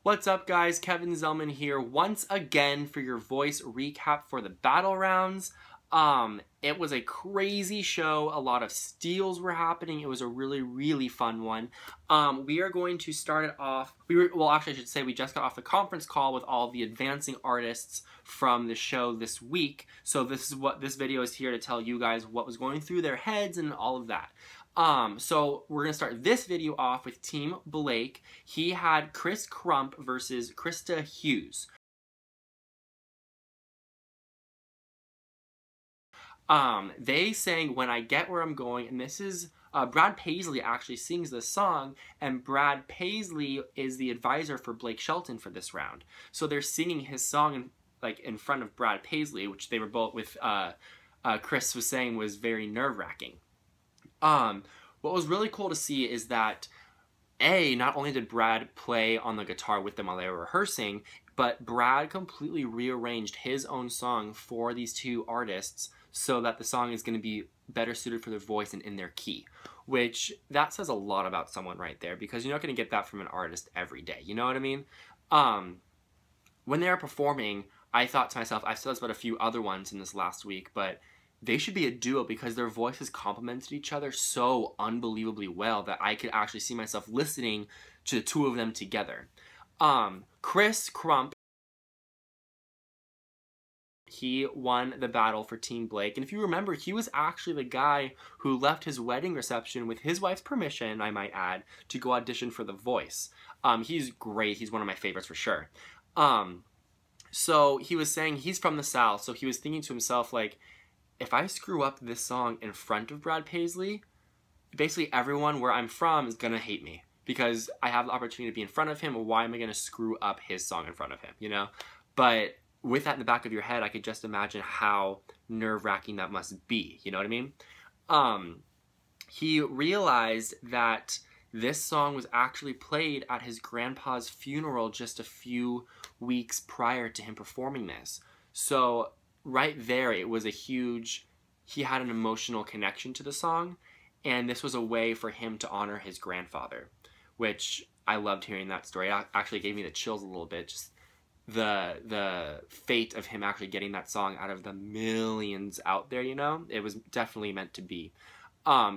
What's up, guys? Kevin Zelman here once again for your voice recap for the battle rounds. It was a crazy show. A lot of steals were happening. It was a really fun one. We are going to start it off. Actually, I should say we just got off the conference call with all the advancing artists from the show this week. So this video is here to tell you guys what was going through their heads and all of that. So we're going to start this video off with Team Blake. He had Crump versus Krista Hughes. They sang When I Get Where I'm Going, and this is, Brad Paisley actually sings this song, and Brad Paisley is the advisor for Blake Shelton for this round. So they're singing his song in front of Brad Paisley, which they were both with, Chris was saying was very nerve-wracking. What was really cool to see is that, not only did Brad play on the guitar with them while they were rehearsing, but Brad completely rearranged his own song for these two artists so that the song is going to be better suited for their voice and in their key, which that says a lot about someone right there, because you're not going to get that from an artist every day, you know what I mean? When they were performing, I thought to myself, I've said this about a few other ones in this last week, but they should be a duo because their voices complemented each other so unbelievably well that I could actually see myself listening to the two of them together. Crump, he won the battle for Team Blake, and if you remember, he was actually the guy who left his wedding reception with his wife's permission, I might add, to go audition for The Voice. He's great. He's one of my favorites for sure. So he was saying he's from the South, so he was thinking to himself, like, if I screw up this song in front of Brad Paisley, basically everyone where I'm from is gonna hate me because I have the opportunity to be in front of him. Why am I gonna screw up his song in front of him, you know? But with that in the back of your head, I could just imagine how nerve-wracking that must be, you know what I mean? He realized that this song was actually played at his grandpa's funeral just a few weeks prior to him performing this. So right there, it was he had an emotional connection to the song, and this was a way for him to honor his grandfather, which I loved hearing that story. It actually gave me the chills a little bit, just the fate of him actually getting that song out of the millions out there, you know? It was definitely meant to be.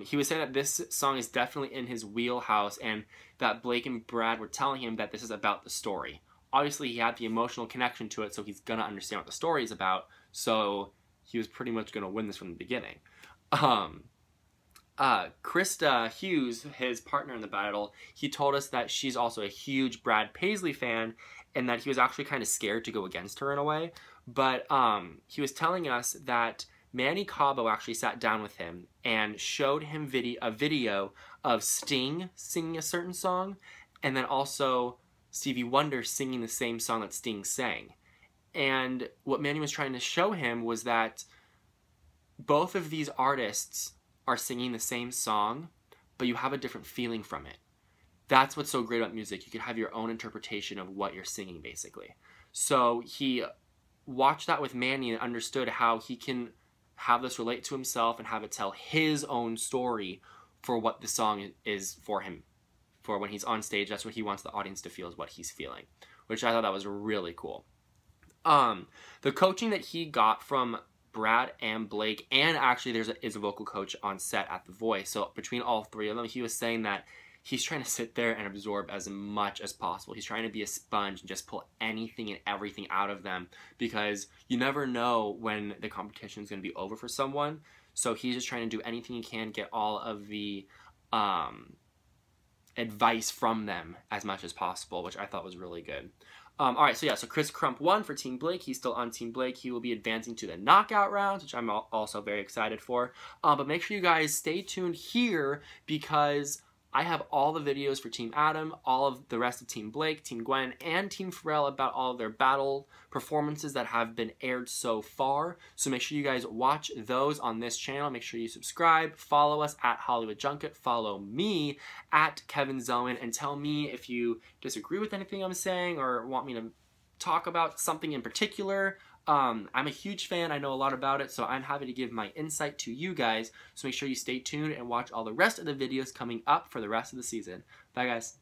He was saying that this song is definitely in his wheelhouse, and that Blake and Brad were telling him that this is about the story. Obviously, he had the emotional connection to it, so he's gonna understand what the story is about, so he was pretty much gonna win this from the beginning. Krista Hughes, his partner in the battle, he told us that she's also a huge Brad Paisley fan, and that he was actually kind of scared to go against her in a way, but he was telling us that Manny Cabo actually sat down with him and showed him a video of Sting singing a certain song, and then also Stevie Wonder singing the same song that Sting sang. And what Manny was trying to show him was that both of these artists are singing the same song, but you have a different feeling from it. That's what's so great about music. You can have your own interpretation of what you're singing, basically. So he watched that with Manny and understood how he can have this relate to himself and have it tell his own story for what the song is for him. For when he's on stage, that's what he wants the audience to feel, is what he's feeling, which I thought that was really cool. The coaching that he got from Brad and Blake, and actually is a vocal coach on set at The Voice, so between all three of them, he was saying that he's trying to sit there and absorb as much as possible. He's trying to be a sponge and just pull anything and everything out of them, because you never know when the competition is going to be over for someone, so he's just trying to do anything he can, get all of the advice from them as much as possible, which I thought was really good. Alright, so yeah, so Crump won for Team Blake. He's still on Team Blake. He will be advancing to the knockout rounds, which I'm also very excited for. But make sure you guys stay tuned here, because I have all the videos for Team Adam, all of the rest of Team Blake, Team Gwen, and Team Pharrell about all of their battle performances that have been aired so far. So make sure you guys watch those on this channel. Make sure you subscribe, follow us at Hollywood Junket, follow me at Kevin Zelman, and tell me if you disagree with anything I'm saying or want me to talk about something in particular. I'm a huge fan. I know a lot about it, so I'm happy to give my insight to you guys. So make sure you stay tuned and watch all the rest of the videos coming up for the rest of the season. Bye, guys.